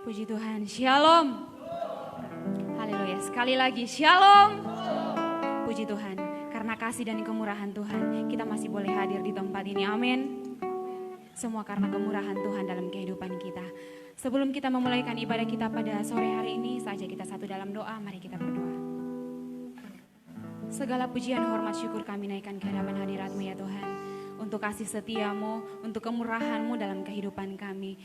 Puji Tuhan, Shalom. Haleluya, sekali lagi Shalom. Puji Tuhan, karena kasih dan kemurahan Tuhan, kita masih boleh hadir di tempat ini, amin. Semua karena kemurahan Tuhan dalam kehidupan kita. Sebelum kita memulaikan ibadah kita pada sore hari ini, saja kita satu dalam doa, mari kita berdoa. Segala pujian, hormat, syukur kami naikkan ke hadapan hadirat-Mu ya Tuhan. Untuk kasih setia-Mu, untuk kemurahan-Mu dalam kehidupan kami.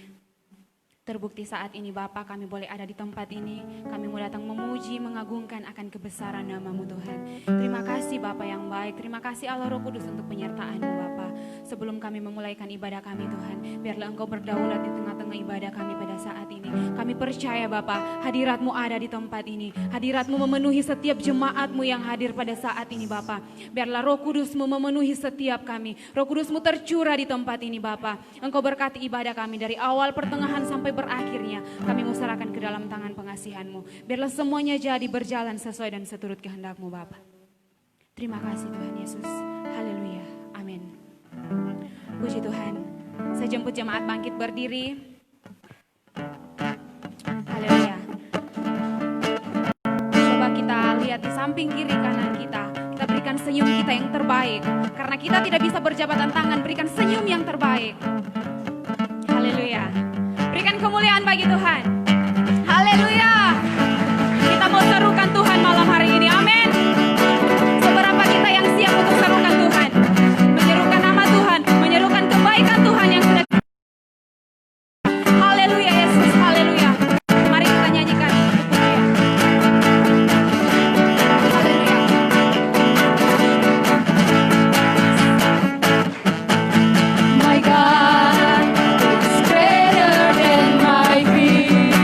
Terbukti saat ini Bapa, kami boleh ada di tempat ini. Kami mau datang memuji, mengagungkan akan kebesaran nama-Mu Tuhan. Terima kasih Bapa yang baik. Terima kasih Allah Roh Kudus untuk penyertaan-Mu Bapa. Sebelum kami memulaikan ibadah kami Tuhan, biarlah Engkau berdaulat di tengah-tengah ibadah kami pada saat ini. Kami percaya Bapa, hadirat-Mu ada di tempat ini. Hadirat-Mu memenuhi setiap jemaat-Mu yang hadir pada saat ini Bapa. Biarlah Roh Kudus-Mu memenuhi setiap kami. Roh Kudus-Mu tercurah di tempat ini Bapa. Engkau berkati ibadah kami dari awal, pertengahan sampai berakhirnya. Kami mau serahkan ke dalam tangan pengasihan-Mu. Biarlah semuanya jadi berjalan sesuai dan seturut kehendak-Mu Bapa. Terima kasih Tuhan Yesus. Haleluya. Amin. Puji Tuhan. Saya jemput jemaat bangkit berdiri. Haleluya. Coba kita lihat di samping kiri kanan kita. Kita berikan senyum kita yang terbaik. Karena kita tidak bisa berjabatan tangan, berikan senyum yang terbaik. Haleluya. Berikan kemuliaan bagi Tuhan. Haleluya. Kita mau serukan Tuhan malam hari ini. Amin. Seberapa kita yang siap untuk serukan Tuhan, menyerukan nama Tuhan, menyerukan kebaikan Tuhan yang sudah. Haleluya Yesus, haleluya. Mari kita nyanyikan pujian. Haleluya. My God is greater than my fear.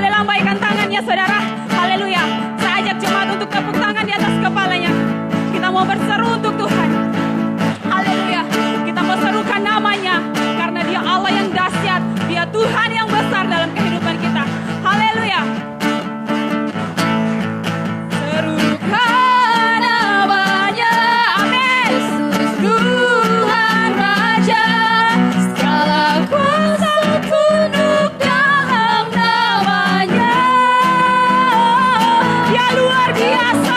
boleh lambaikan tangannya saudara. Haleluya. Saya ajak jemaat untuk tepuk tangan di atas kepalanya. Kita mau berseru untuk Tuhan. Haleluya. Kita mau serukan namanya karena dia Allah yang dahsyat. Dia Tuhan yang besar dalam kehidupan kita. Haleluya. Serukan namanya. Amin. Tuhan Raja, segala kuasa tunduk dalam namanya. Dia luar biasa.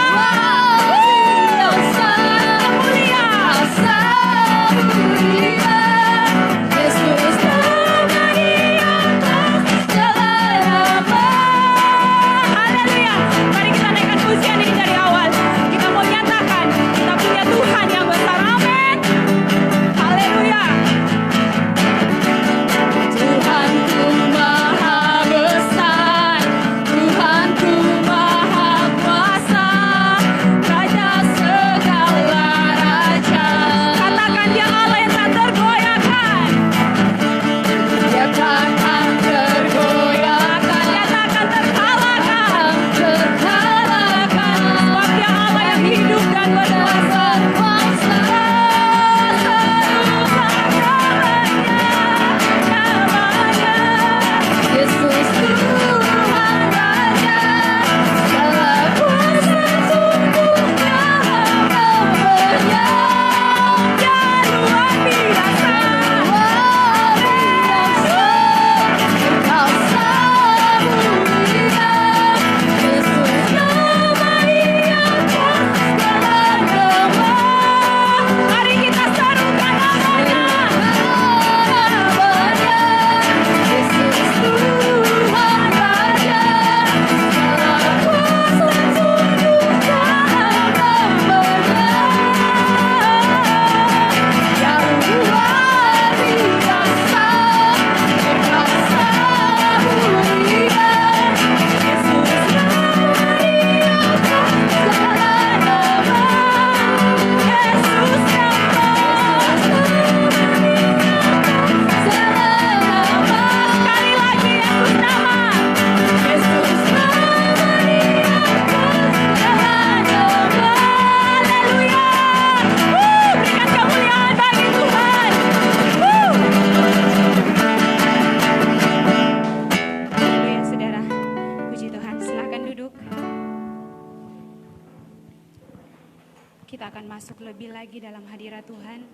Kita akan masuk lebih lagi dalam hadirat Tuhan.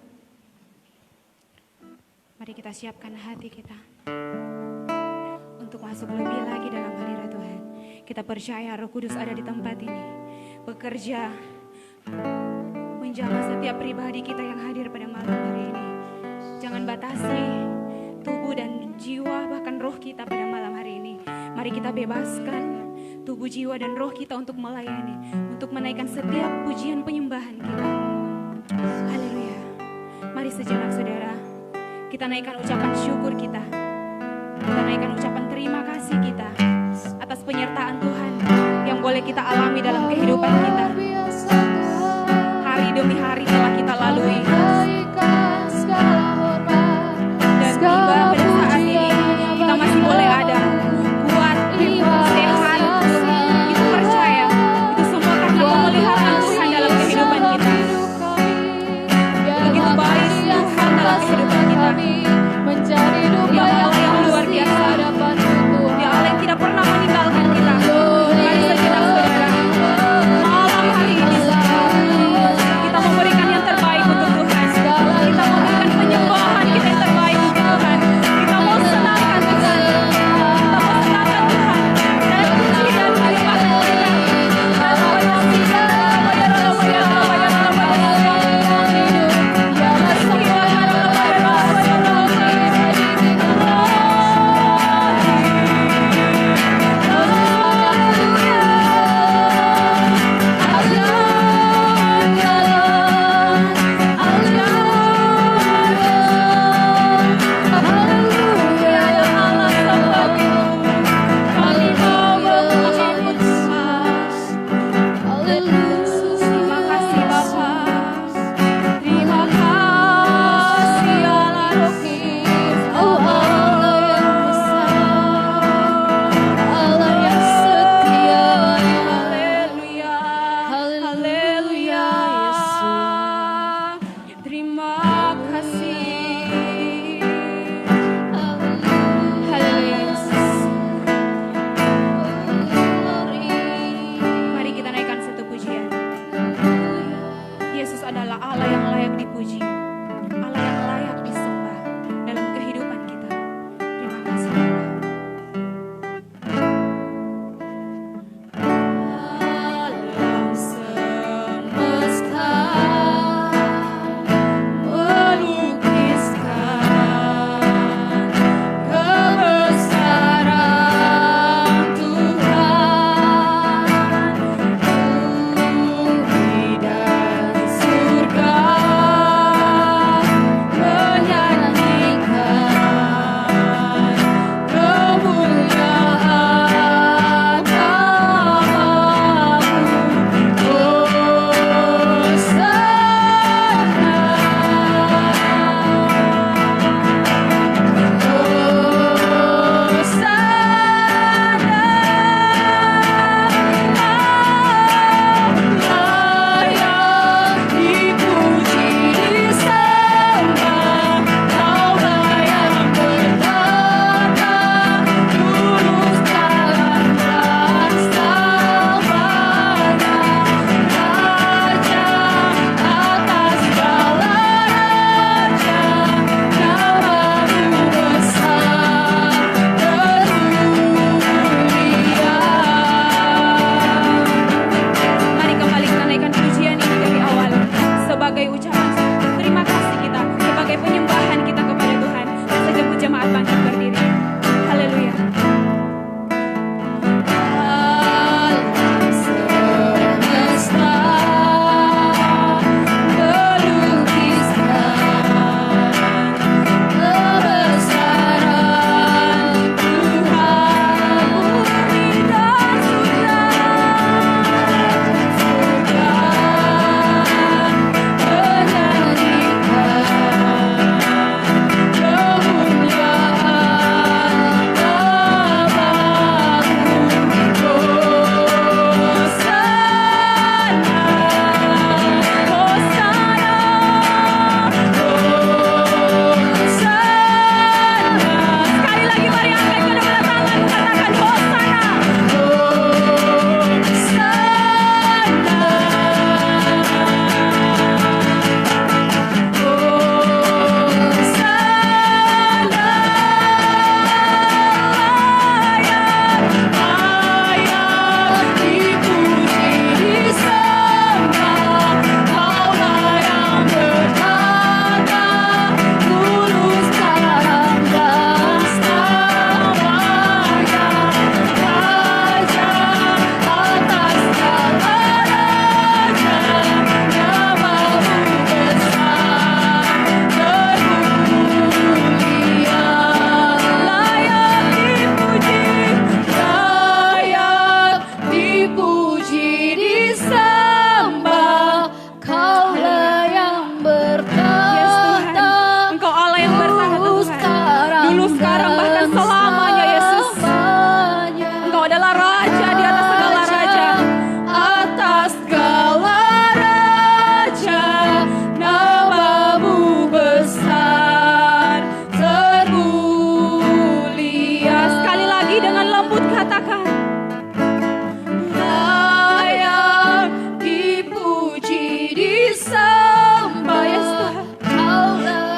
Mari kita siapkan hati kita untuk masuk lebih lagi dalam hadirat Tuhan. Kita percaya Roh Kudus ada di tempat ini, bekerja menjamah setiap pribadi kita yang hadir pada malam hari ini. Jangan batasi tubuh dan jiwa, bahkan roh kita pada malam hari ini. Mari kita bebaskan tubuh, jiwa, dan roh kita untuk melayani, untuk menaikkan setiap pujian penyembahan kita. Haleluya. Mari sejenak saudara, kita naikkan ucapan syukur kita. Kita naikkan ucapan terima kasih kita atas penyertaan Tuhan yang boleh kita alami dalam kehidupan kita. Hari demi hari telah kita lalui. Dan tiba pada saat ini kita masih boleh ada, kuat, sehat. Kita percaya itu semua karena pemeliharaan Tuhan dalam kehidupan kita. Begitu baik Tuhan dalam kehidupan kita. Dia Allah yang luar biasa. Dia Allah yang tidak pernah meninggalkan kita. Mari sejenak saudara, malam adalah Raja di atas segala raja. Atas segala raja, namamu besar, termulia. Sekali lagi dengan lembut katakan, layak dipuji, disembah. Yes, Tuhan. Kau layak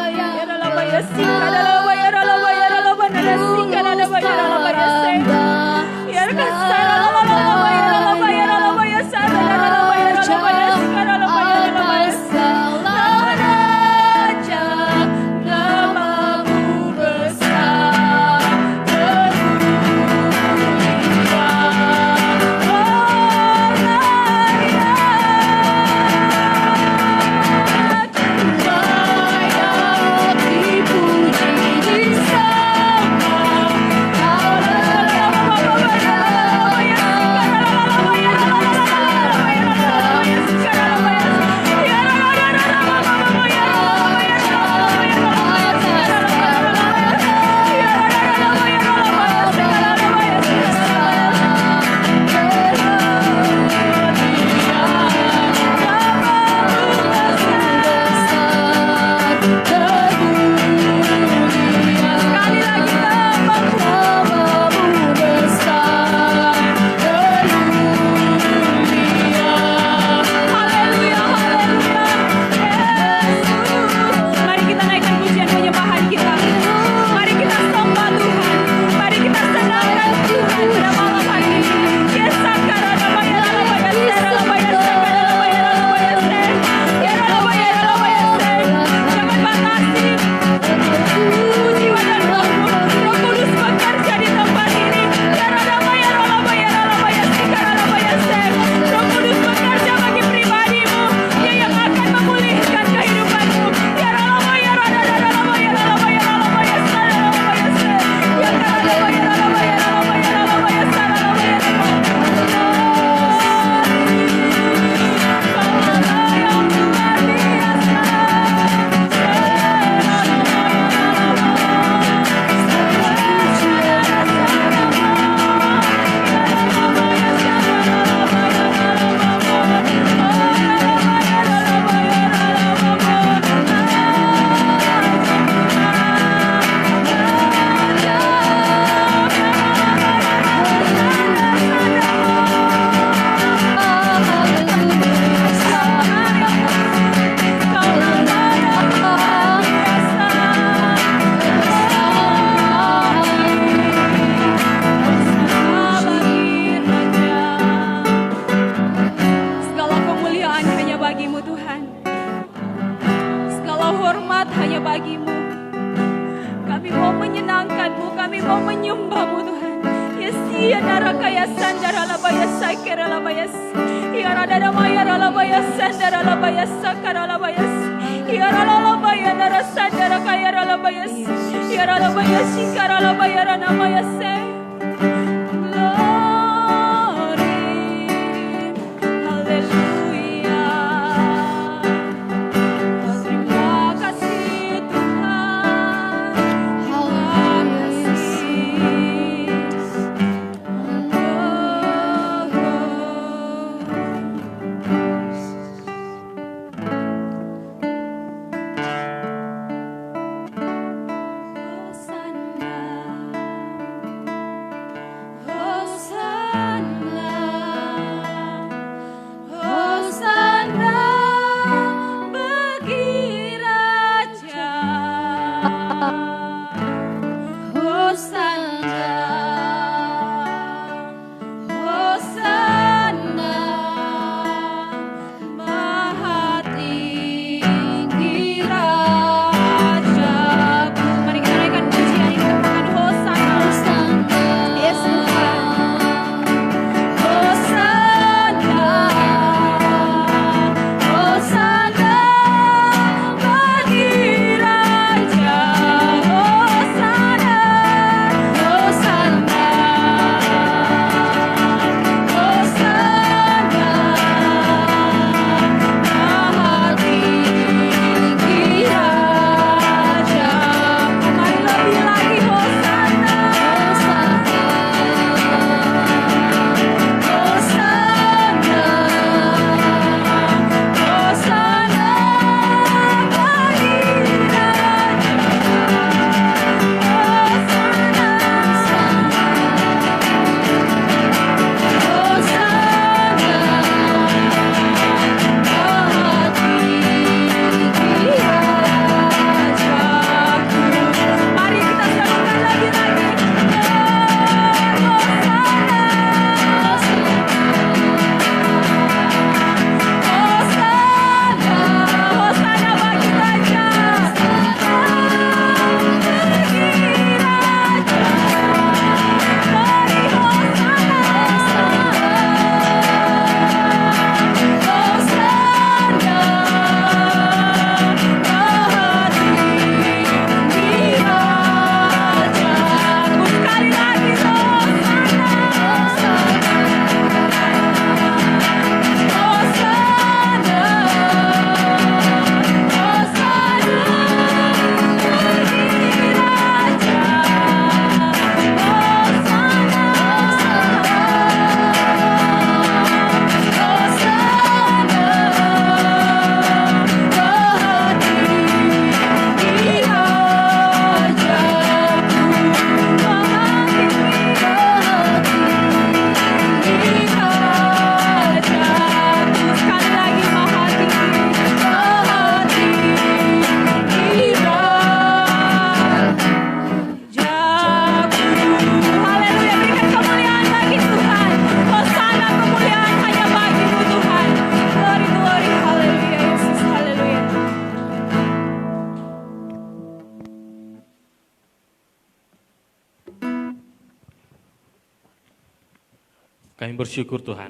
Kami bersyukur Tuhan,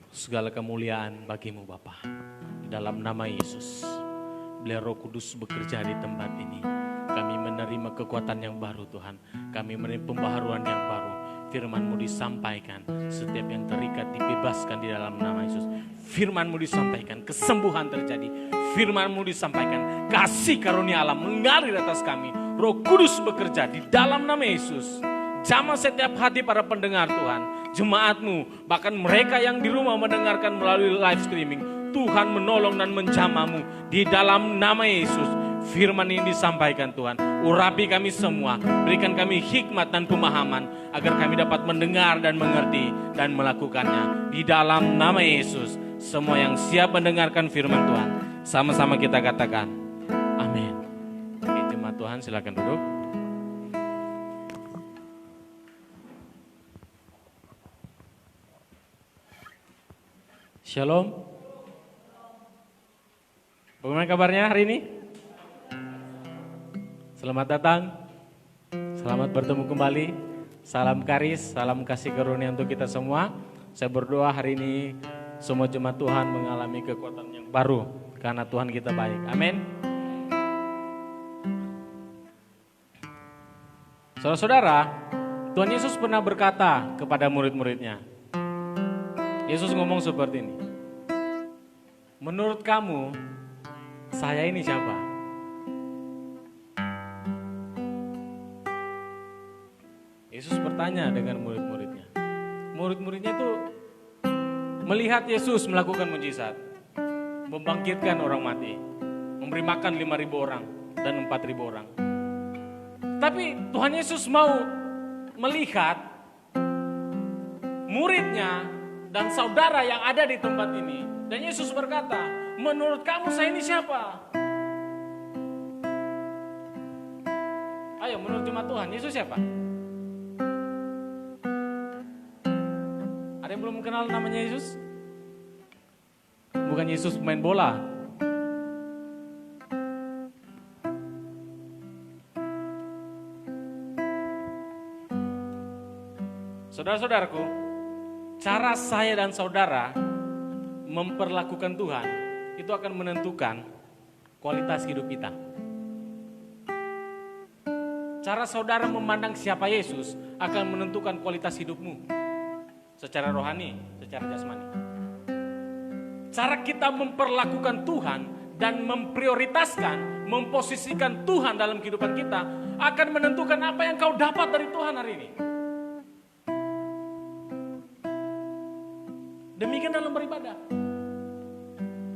segala kemuliaan bagimu Bapa. Di dalam nama Yesus, biar Roh Kudus bekerja di tempat ini. Kami menerima kekuatan yang baru Tuhan. Kami menerima pembaharuan yang baru. Firman-Mu disampaikan, setiap yang terikat dibebaskan di dalam nama Yesus. Firman-Mu disampaikan, kesembuhan terjadi. Firman-Mu disampaikan, kasih karunia Allah mengalir atas kami. Roh Kudus bekerja di dalam nama Yesus. Jamah setiap hati para pendengar Tuhan, jemaat-Mu, bahkan mereka yang di rumah mendengarkan melalui live streaming. Tuhan menolong dan menjamah-Mu di dalam nama Yesus. Firman ini disampaikan Tuhan, urapi kami semua, berikan kami hikmat dan pemahaman agar kami dapat mendengar dan mengerti dan melakukannya di dalam nama Yesus. Semua yang siap mendengarkan firman Tuhan, sama-sama kita katakan amin. Oke, jemaat Tuhan silakan duduk. Shalom. Bagaimana kabarnya hari ini? Selamat datang. Selamat bertemu kembali. Salam karis, salam kasih karunia untuk kita semua. Saya berdoa hari ini semua jemaat Tuhan mengalami kekuatan yang baru karena Tuhan kita baik. Amin. Saudara-saudara, Tuhan Yesus pernah berkata kepada murid-muridnya. Yesus ngomong seperti ini. Menurut kamu, saya ini siapa? Yesus bertanya dengan murid-muridnya. Murid-muridnya itu melihat Yesus melakukan mujizat, membangkitkan orang mati, memberi makan 5.000 orang dan 4.000 orang. Tapi Tuhan Yesus mau melihat muridnya dan saudara yang ada di tempat ini. Dan Yesus berkata, menurut kamu saya ini siapa? Ayo, menurut jemaat Tuhan, Yesus siapa? Ada yang belum kenal namanya Yesus? Bukan Yesus pemain bola. Saudara-saudaraku, cara saya dan saudara memperlakukan Tuhan itu akan menentukan kualitas hidup kita. Cara saudara memandang siapa Yesus akan menentukan kualitas hidupmu secara rohani, secara jasmani. Cara kita memperlakukan Tuhan dan memprioritaskan, memposisikan Tuhan dalam kehidupan kita akan menentukan apa yang kau dapat dari Tuhan hari ini. Demikian dalam beribadah.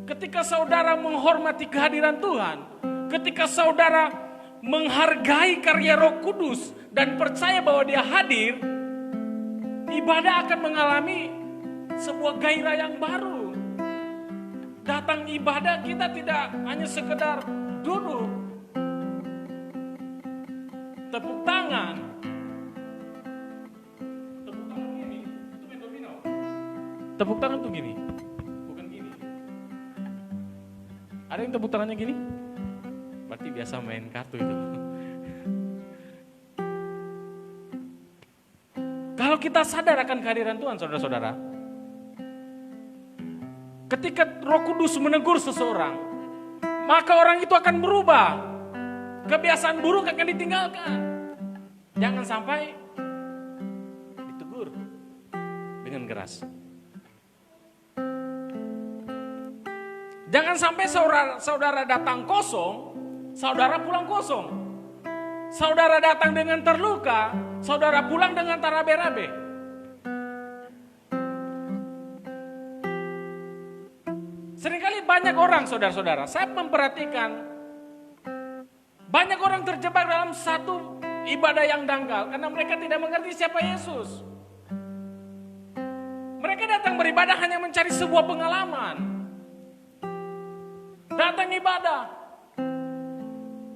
Ketika saudara menghormati kehadiran Tuhan, ketika saudara menghargai karya Roh Kudus dan percaya bahwa Dia hadir, ibadah akan mengalami sebuah gairah yang baru. Datang ibadah kita tidak hanya sekedar duduk, tepuk tangan. Tepuk tangan gini, itu main domino. Tepuk tangan tuh gini, bukan gini. Ada yang tepuk tangannya gini? Berarti biasa main kartu itu. Kalau kita sadar akan kehadiran Tuhan, saudara-saudara, ketika Roh Kudus menegur seseorang, maka orang itu akan berubah. Kebiasaan buruk akan ditinggalkan. Jangan sampai ditegur dengan keras. Jangan sampai saudara datang kosong, saudara pulang kosong. Saudara datang dengan terluka, saudara pulang dengan tarabe-rabe. Seringkali banyak orang, saudara-saudara, saya memperhatikan banyak orang terjebak dalam satu ibadah yang dangkal karena mereka tidak mengerti siapa Yesus. Mereka datang beribadah hanya mencari sebuah pengalaman. Datang ibadah,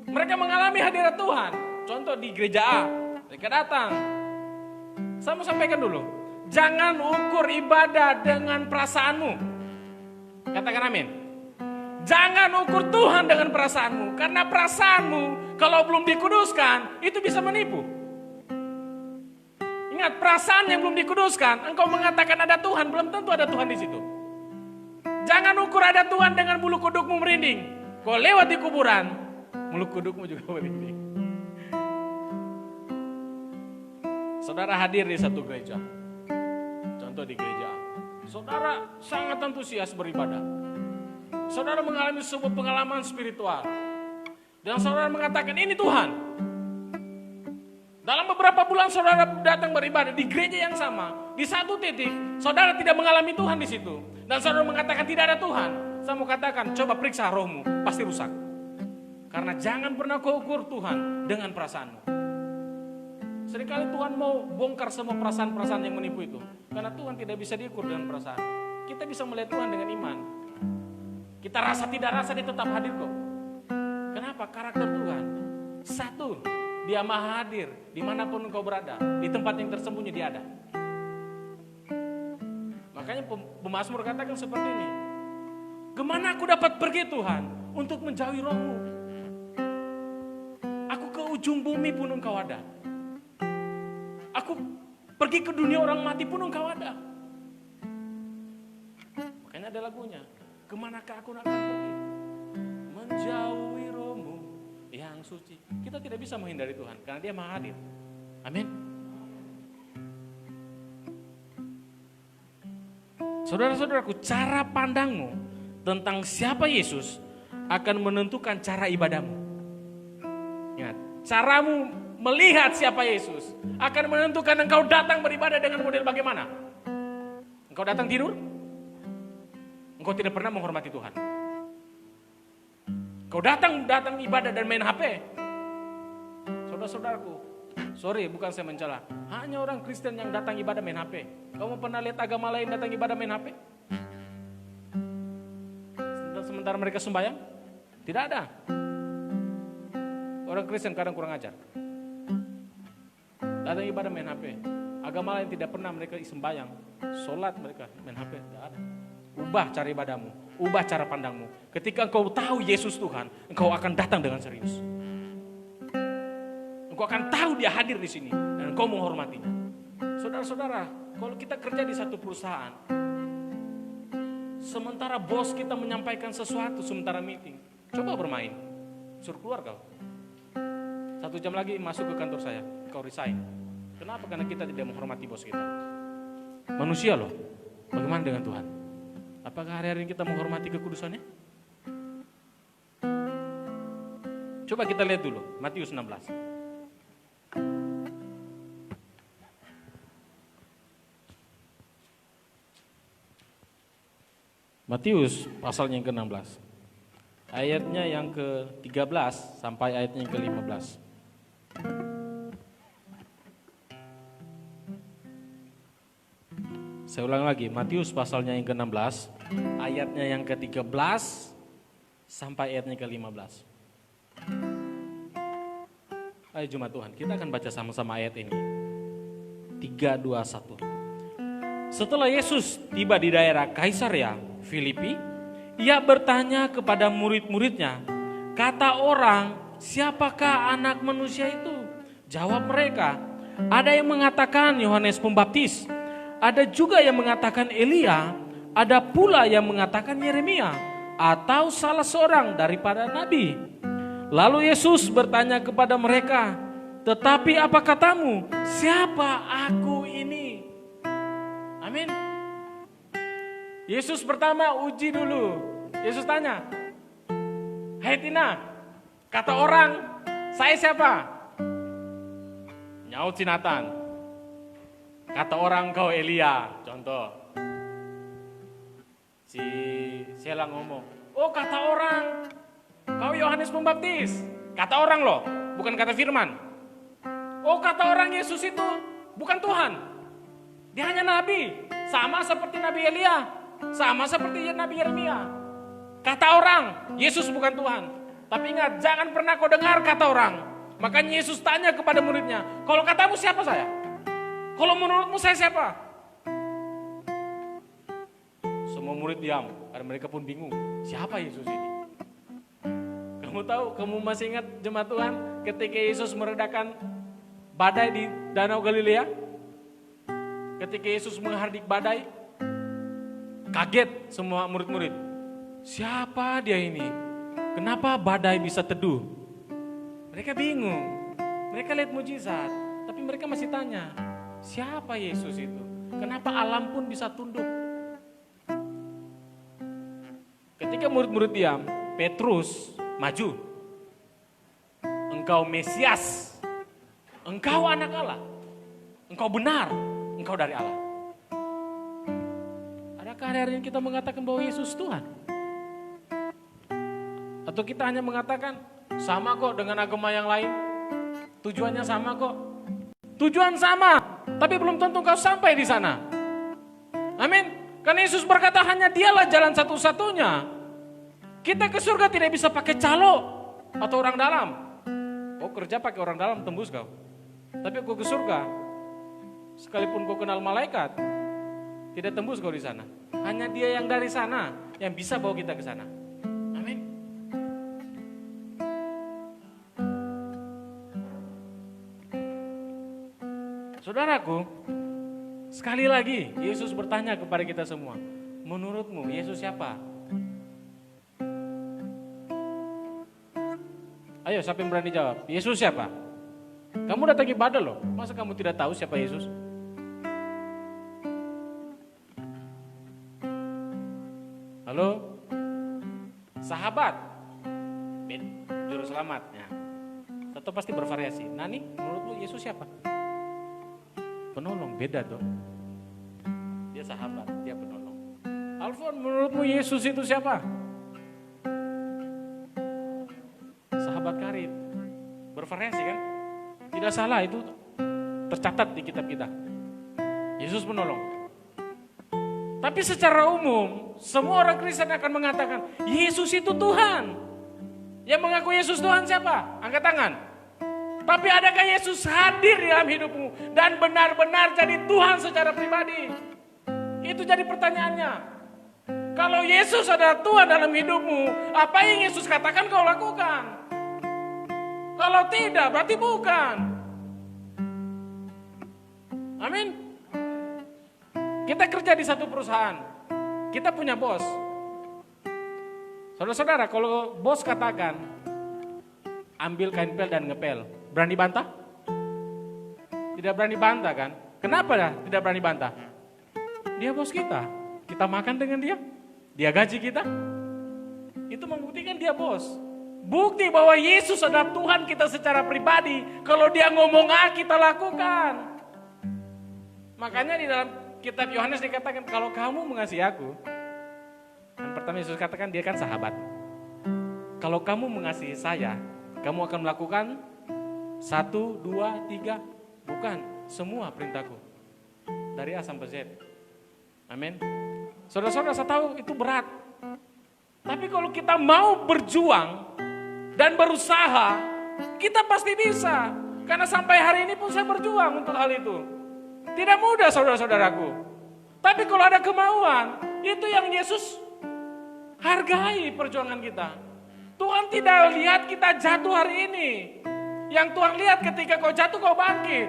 mereka mengalami hadirat Tuhan. Contoh di gereja A, mereka datang. Saya mau sampaikan dulu, jangan ukur ibadah dengan perasaanmu. Katakan amin. Jangan ukur Tuhan dengan perasaanmu, karena perasaanmu kalau belum dikuduskan itu bisa menipu. Ingat, Ingat, perasaan yang belum dikuduskan, engkau mengatakan ada Tuhan, belum tentu ada Tuhan di situ. Jangan ukur ada Tuhan dengan bulu kudukmu merinding. Kau lewat di kuburan, bulu kudukmu juga merinding. Saudara hadir di satu gereja, contoh di gereja, saudara sangat antusias beribadah. Saudara mengalami sebuah pengalaman spiritual, dan saudara mengatakan ini Tuhan. Dalam beberapa bulan saudara datang beribadah di gereja yang sama, di satu titik saudara tidak mengalami Tuhan di situ, dan saudara mengatakan tidak ada Tuhan. Saya mau katakan, coba periksa rohmu, pasti rusak. Karena jangan pernah kau ukur Tuhan dengan perasaanmu. Seringkali Tuhan mau bongkar semua perasaan-perasaan yang menipu itu. Karena Tuhan tidak bisa diukur dengan perasaan. Kita bisa melihat Tuhan dengan iman. Kita rasa tidak rasa, dia tetap hadir kok. Kenapa? Karakter Tuhan. Satu, dia maha hadir dimanapun engkau berada. Di tempat yang tersembunyi dia ada. Makanya pemazmur katakan seperti ini. Kemana aku dapat pergi Tuhan untuk menjauhi rohmu? Aku ke ujung bumi pun engkau ada. Aku pergi ke dunia orang mati pun engkau ada. Makanya ada lagunya. Kemanakah aku akan pergi? Menjauhi rohmu yang suci. Kita tidak bisa menghindari Tuhan karena dia maha hadir. Amin. Saudara-saudaraku, cara pandangmu tentang siapa Yesus akan menentukan cara ibadahmu. Ingat, caramu melihat siapa Yesus akan menentukan engkau datang beribadah dengan model bagaimana. Engkau datang tidur, engkau tidak pernah menghormati Tuhan. Engkau datang ibadah dan main HP. Saudara-saudaraku, sorry bukan saya mencela, hanya orang Kristen yang datang ibadah main HP. Kamu pernah lihat agama lain datang ibadah main HP? Sementara mereka sembahyang? Tidak ada. Orang Kristen kadang kurang ajar. Datang ibadah main HP. Agama lain tidak pernah mereka sembahyang. Sholat mereka main HP. Tidak ada. Ubah cara ibadahmu. Ubah cara pandangmu. Ketika engkau tahu Yesus Tuhan, engkau akan datang dengan serius. Engkau akan tahu dia hadir di sini. Dan engkau menghormatinya. Saudara-saudara, kalau kita kerja di satu perusahaan, sementara bos kita menyampaikan sesuatu sementara meeting, coba bermain. Suruh keluar kau. 1 jam lagi masuk ke kantor saya, kau resign. Kenapa? Karena kita tidak menghormati bos kita. Manusia loh, bagaimana dengan Tuhan? Apakah hari-hari ini kita menghormati kekudusannya? Coba kita lihat dulu, Matius 16. Matius pasalnya yang ke-16. Ayatnya yang ke-13 sampai ayatnya yang ke-15. Saya ulang lagi, Matius pasalnya yang ke-16, ayatnya yang ke-13 sampai ayatnya ke-15. Ayo jemaat Tuhan, kita akan baca sama-sama ayat ini. 3, 2, 1. Setelah Yesus tiba di daerah Kaisarea Filipi, ia bertanya kepada murid-muridnya, kata orang, siapakah anak manusia itu? Jawab mereka, ada yang mengatakan Yohanes Pembaptis, ada juga yang mengatakan Elia, ada pula yang mengatakan Yeremia, atau salah seorang daripada nabi. Lalu Yesus bertanya kepada mereka, tetapi apa katamu, siapa aku ini? Amin. Yesus pertama uji dulu. Yesus tanya, hai Tina, kata orang, saya siapa? Nyaut si Nathan, kata orang kau Elia, contoh. Si Sela ngomong, oh kata orang, kau Yohanes Pembaptis. Kata orang loh, bukan kata firman. Oh kata orang Yesus itu bukan Tuhan. Dia hanya nabi, sama seperti Nabi Elia, sama seperti Nabi Yeremia. Kata orang, Yesus bukan Tuhan. Tapi ingat, jangan pernah kau dengar kata orang. Makanya Yesus tanya kepada muridnya, kalau katamu siapa saya? Kalau menurutmu saya siapa? Semua murid diam, karena mereka pun bingung, siapa Yesus ini? Kamu tahu, kamu masih ingat jemaat Tuhan ketika Yesus meredakan badai di Danau Galilea? Ketika Yesus menghardik badai, kaget semua murid-murid. Siapa dia ini? Kenapa badai bisa teduh? Mereka bingung. Mereka lihat mujizat, tapi mereka masih tanya, siapa Yesus itu? Kenapa alam pun bisa tunduk? Ketika murid-murid diam, Petrus maju. Engkau Mesias, engkau anak Allah, engkau benar, engkau dari Allah. Adakah hari ini kita mengatakan bahwa Yesus Tuhan? Atau kita hanya mengatakan, sama kok dengan agama yang lain, tujuannya sama kok. Tujuan sama, tapi belum tentu kau sampai di sana. Amin. Karena Yesus berkata hanya dialah jalan satu-satunya. Kita ke surga tidak bisa pakai calo atau orang dalam. Kau kerja pakai orang dalam tembus kau. Tapi kau ke surga, sekalipun kau kenal malaikat, tidak tembus kau di sana. Hanya dia yang dari sana yang bisa bawa kita ke sana. Amin. Saudaraku, sekali lagi Yesus bertanya kepada kita semua, menurutmu Yesus siapa? Ayo, siapa yang berani jawab? Yesus siapa? Kamu datang ibadah loh, masa kamu tidak tahu siapa Yesus? Halo? Sahabat? Juru selamatnya. Tentu pasti bervariasi. Nani, menurutmu Yesus siapa? Penolong, beda dong. Dia sahabat, dia penolong. Alfon, menurutmu Yesus itu siapa? Sahabat karib. Bervariasi kan? Tidak salah, itu tercatat di kitab kita. Yesus penolong. Tapi secara umum, semua orang Kristen akan mengatakan, Yesus itu Tuhan. Yang mengaku Yesus Tuhan siapa? Angkat tangan. Tapi adakah Yesus hadir di dalam hidupmu dan benar-benar jadi Tuhan secara pribadi? Itu jadi pertanyaannya. Kalau Yesus adalah Tuhan dalam hidupmu, apa yang Yesus katakan kau lakukan? Kalau tidak, berarti bukan. Amin. Kita kerja di satu perusahaan, kita punya bos. Saudara-saudara, kalau bos katakan, ambil kain pel dan ngepel, berani bantah? Tidak berani bantah kan? Kenapa tidak berani bantah? Dia bos kita makan dengan dia gaji kita. Itu membuktikan dia bos. Bukti bahwa Yesus adalah Tuhan kita secara pribadi. Kalau dia ngomong kita lakukan. Makanya di dalam kitab Yohanes dikatakan, kalau kamu mengasihi aku, yang pertama Yesus katakan dia kan sahabat. Kalau kamu mengasihi saya, kamu akan melakukan 1, 2, 3, bukan semua perintahku. Dari A sampai Z. Amin. Saudara-saudara, saya tahu itu berat. Tapi kalau kita mau berjuang dan berusaha, kita pasti bisa. Karena sampai hari ini pun saya berjuang untuk hal itu. Tidak mudah saudara-saudaraku. Tapi kalau ada kemauan, itu yang Yesus hargai perjuangan kita. Tuhan tidak lihat kita jatuh hari ini. Yang Tuhan lihat ketika kau jatuh kau bangkit.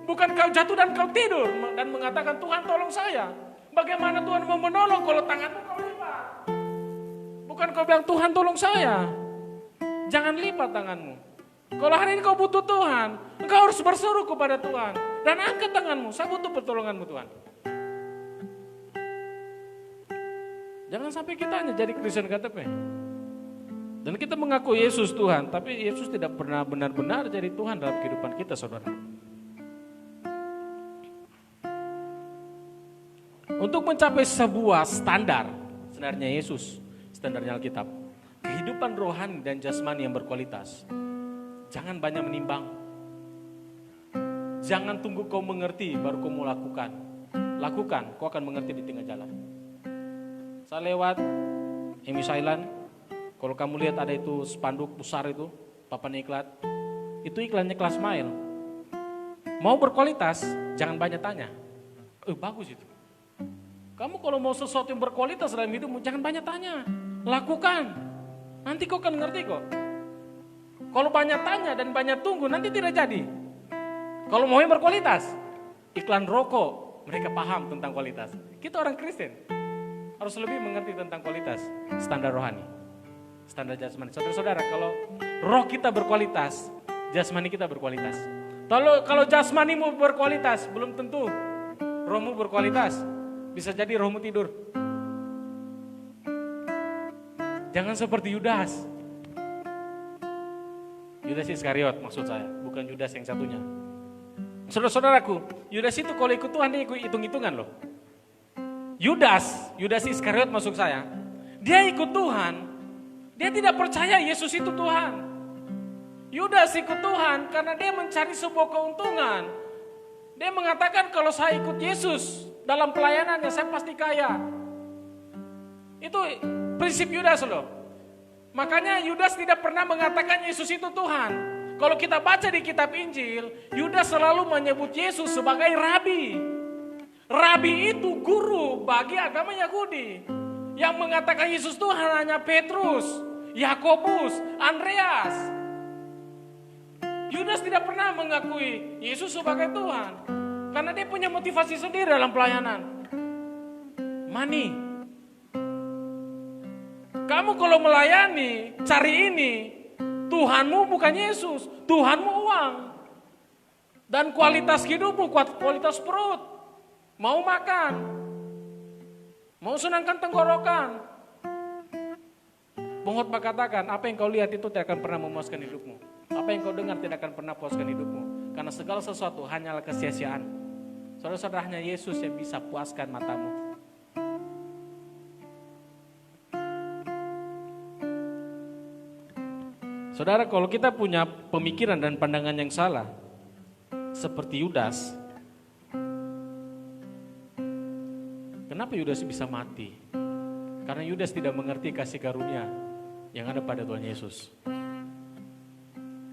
Bukan kau jatuh dan kau tidur dan mengatakan Tuhan tolong saya. Bagaimana Tuhan mau menolong kalau tanganmu kau lipat? Bukan kau bilang Tuhan tolong saya. Jangan lipat tanganmu. Kalau hari ini kau butuh Tuhan, engkau harus berseru kepada Tuhan. Dan angkat tanganmu, saya butuh pertolonganmu Tuhan. Jangan sampai kita hanya jadi Kristen KTP. Dan kita mengaku Yesus Tuhan, tapi Yesus tidak pernah benar-benar jadi Tuhan dalam kehidupan kita, saudara. Untuk mencapai sebuah standar, standarnya Yesus, standarnya Alkitab, kehidupan rohani dan jasmani yang berkualitas, jangan banyak menimbang. Jangan tunggu kau mengerti baru kau mau lakukan. Lakukan, kau akan mengerti di tengah jalan. Saya lewat Emis Island, kalau kamu lihat ada itu spanduk besar itu, papan iklan, itu iklannya kelas mile. Mau berkualitas, jangan banyak tanya. Bagus itu. Kamu kalau mau sesuatu yang berkualitas dalam hidupmu, jangan banyak tanya. Lakukan, nanti kau akan ngerti kok. Kalau banyak tanya dan banyak tunggu, nanti tidak jadi. Kalau mau yang berkualitas, iklan rokok mereka paham tentang kualitas. Kita orang Kristen harus lebih mengerti tentang kualitas, standar rohani, standar jasmani. Saudara-saudara, kalau roh kita berkualitas, jasmani kita berkualitas. Kalau jasmanimu berkualitas, belum tentu rohmu berkualitas. Bisa jadi rohmu tidur. Jangan seperti Yudas. Yudas Iskariot maksud saya, bukan Yudas yang satunya. Saudara-saudaraku, Yudas itu kalau ikut Tuhan dia ikut hitung-hitungan loh. Yudas Iskariot maksud saya, dia ikut Tuhan, dia tidak percaya Yesus itu Tuhan. Yudas ikut Tuhan karena dia mencari sebuah keuntungan. Dia mengatakan kalau saya ikut Yesus dalam pelayanannya saya pasti kaya. Itu prinsip Yudas loh. Makanya Yudas tidak pernah mengatakan Yesus itu Tuhan. Kalau kita baca di kitab Injil, Yudas selalu menyebut Yesus sebagai rabi. Rabi itu guru bagi agama Yahudi. Yang mengatakan Yesus Tuhan hanya Petrus, Yakobus, Andreas. Yudas tidak pernah mengakui Yesus sebagai Tuhan. Karena dia punya motivasi sendiri dalam pelayanan. Money. Kamu kalau melayani, cari ini, Tuhanmu bukan Yesus, Tuhanmu uang. Dan kualitas hidupmu, kualitas perut. Mau makan, mau senangkan tenggorokan. Pengkhotbah katakan, apa yang kau lihat itu tidak akan pernah memuaskan hidupmu. Apa yang kau dengar tidak akan pernah puaskan hidupmu. Karena segala sesuatu hanyalah kesia-siaan. Saudara-saudara, hanya Yesus yang bisa puaskan matamu. Saudara, kalau kita punya pemikiran dan pandangan yang salah, seperti Yudas, kenapa Yudas bisa mati? Karena Yudas tidak mengerti kasih karunia yang ada pada Tuhan Yesus.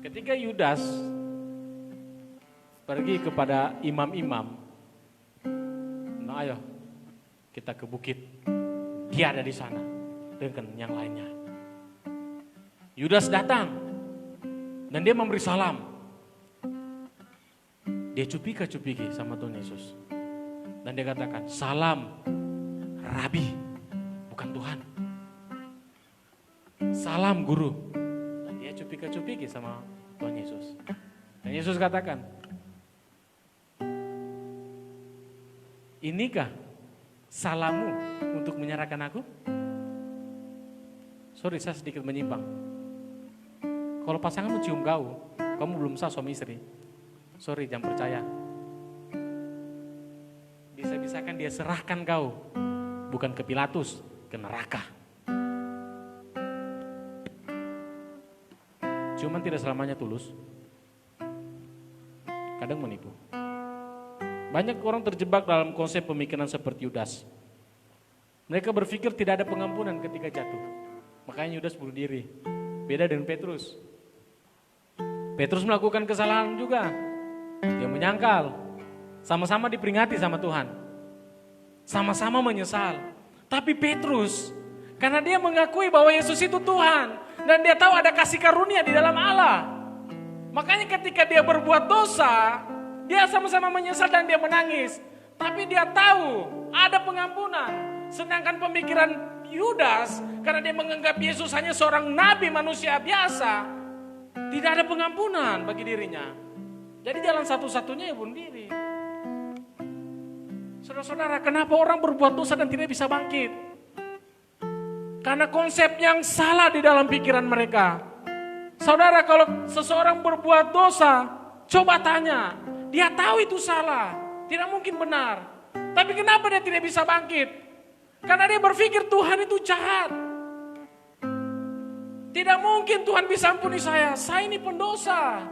Ketika Yudas pergi kepada imam-imam, nah ayo kita ke bukit, dia ada di sana dengan yang lainnya. Yudas datang dan dia memberi salam. Dia cupika-cupiki sama Tuhan Yesus. Dan dia katakan, salam Rabi, bukan Tuhan. Salam Guru. Dan dia cupika-cupiki sama Tuhan Yesus. Dan Yesus katakan, inikah salammu untuk menyerahkan aku? Sorry, saya sedikit menyimpang. Kalau pasanganmu cium kau, kamu belum sah suami istri. Sorry, jangan percaya. Bisa-bisakan dia serahkan kau, bukan ke Pilatus, ke neraka. Cuman tidak selamanya tulus. Kadang menipu. Banyak orang terjebak dalam konsep pemikiran seperti Yudas. Mereka berpikir tidak ada pengampunan ketika jatuh. Makanya Yudas bunuh diri. Beda dengan Petrus. Petrus melakukan kesalahan juga. Dia menyangkal. Sama-sama diperingati sama Tuhan. Sama-sama menyesal. Tapi Petrus, karena dia mengakui bahwa Yesus itu Tuhan. Dan dia tahu ada kasih karunia di dalam Allah. Makanya ketika dia berbuat dosa, dia sama-sama menyesal dan dia menangis. Tapi dia tahu ada pengampunan. Sedangkan pemikiran Yudas, karena dia menganggap Yesus hanya seorang nabi manusia biasa, tidak ada pengampunan bagi dirinya. Jadi jalan satu-satunya ya bunuh diri. Saudara-saudara, kenapa orang berbuat dosa dan tidak bisa bangkit? Karena konsep yang salah di dalam pikiran mereka. Saudara, kalau seseorang berbuat dosa, coba tanya. Dia tahu itu salah, tidak mungkin benar. Tapi kenapa dia tidak bisa bangkit? Karena dia berpikir Tuhan itu jahat. Tidak mungkin Tuhan bisa ampuni saya ini pendosa.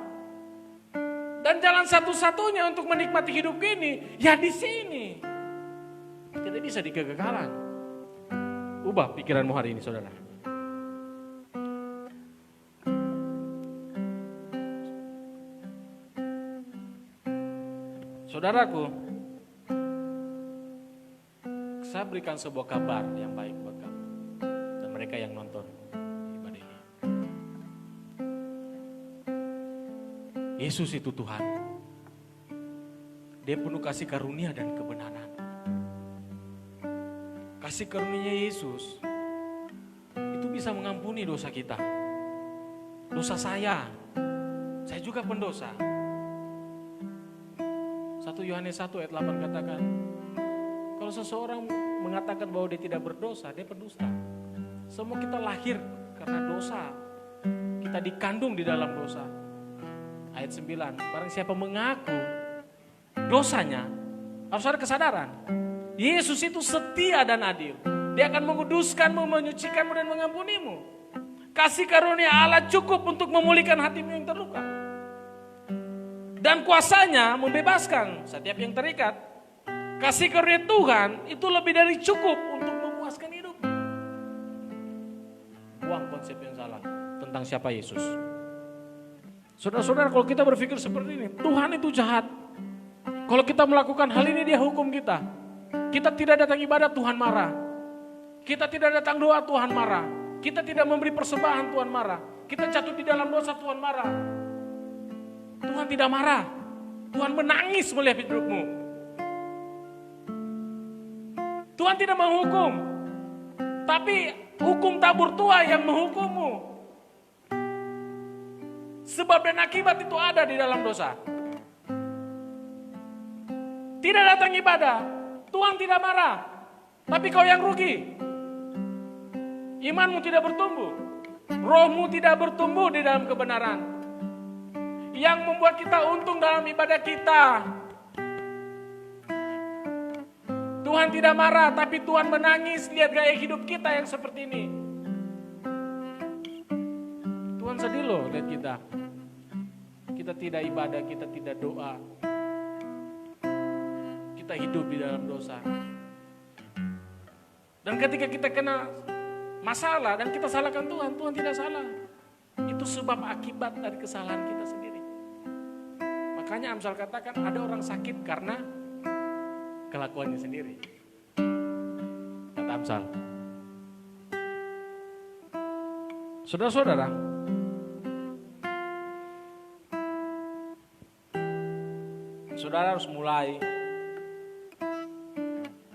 Dan jalan satu-satunya untuk menikmati hidup ini, ya di sini. Tidak bisa di kegagalan. Ubah pikiranmu hari ini, saudara. Saudaraku, saya berikan sebuah kabar yang baik buat kamu dan mereka yang nonton ibadah ini. Yesus itu Tuhan. Dia penuh kasih karunia dan kebenaran. Kasih karunia Yesus itu bisa mengampuni dosa kita. Dosa saya juga pendosa. 1 Yohanes 1 ayat 8 katakan, kalau seseorang mengatakan bahwa dia tidak berdosa, dia pendusta. Semua kita lahir karena dosa. Kita dikandung di dalam dosa. Ayat 9, barang siapa mengaku dosanya, harus ada kesadaran. Yesus itu setia dan adil. Dia akan menguduskanmu, menyucikanmu dan mengampunimu. Kasih karunia Allah cukup untuk memulihkan hatimu yang terluka. Dan kuasanya membebaskan setiap yang terikat. Kasih karunia Tuhan itu lebih dari cukup untuk memuaskan hidup. Buang konsep yang salah tentang siapa Yesus. Saudara-saudara, kalau kita berpikir seperti ini, Tuhan itu jahat. Kalau kita melakukan hal ini, dia hukum kita. Kita tidak datang ibadah, Tuhan marah. Kita tidak datang doa, Tuhan marah. Kita tidak memberi persembahan, Tuhan marah. Kita jatuh di dalam dosa, Tuhan marah. Tuhan tidak marah. Tuhan menangis melihat hidupmu. Tuhan tidak menghukum. Tapi hukum tabur tua yang menghukummu. Sebab dan akibat itu ada di dalam dosa. Tidak datang ibadah, Tuhan tidak marah. Tapi kau yang rugi. Imanmu tidak bertumbuh. Rohmu tidak bertumbuh di dalam kebenaran. Yang membuat kita untung dalam ibadah kita. Tuhan tidak marah, tapi Tuhan menangis lihat gaya hidup kita yang seperti ini. Tuhan sedih loh lihat kita. Kita tidak ibadah, kita tidak doa. Kita hidup di dalam dosa. Dan ketika kita kena masalah dan kita salahkan Tuhan, Tuhan tidak salah. Itu sebab akibat dari kesalahan kita sendiri. Makanya Amsal katakan ada orang sakit karena kelakuannya sendiri. Kata Amsal. Saudara-saudara, saudara harus mulai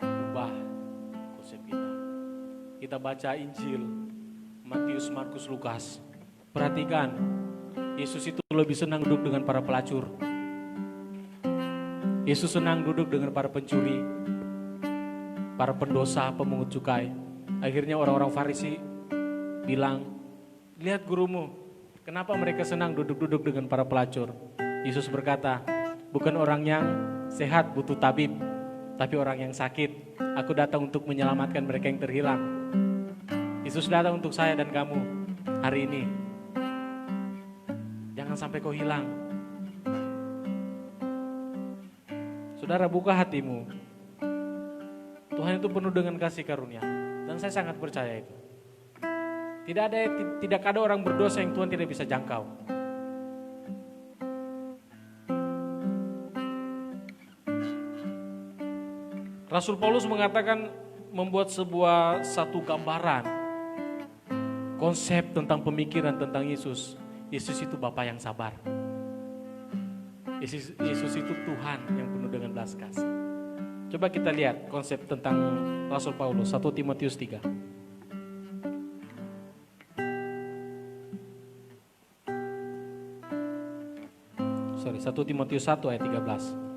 ubah konsep kita. Kita baca Injil Matius, Markus, Lukas. Perhatikan, Yesus itu lebih senang duduk dengan para pelacur. Yesus senang duduk dengan para pencuri, para pendosa, pemungut cukai. Akhirnya orang-orang Farisi bilang, lihat gurumu, kenapa mereka senang duduk-duduk dengan para pelacur? Yesus berkata, bukan orang yang sehat butuh tabib, tapi orang yang sakit. Aku datang untuk menyelamatkan mereka yang terhilang. Yesus datang untuk saya dan kamu hari ini. Jangan sampai kau hilang. Saudara, buka hatimu. Tuhan itu penuh dengan kasih karunia. Dan saya sangat percaya itu. Tidak ada orang berdosa yang Tuhan tidak bisa jangkau. Rasul Paulus mengatakan membuat satu gambaran. Konsep tentang pemikiran tentang Yesus. Yesus itu Bapa yang sabar. Yesus itu Tuhan yang penuh dengan belas kasih. Coba kita lihat konsep tentang Rasul Paulus, 1 Timotius 3. 1 Timotius 1 ayat 13.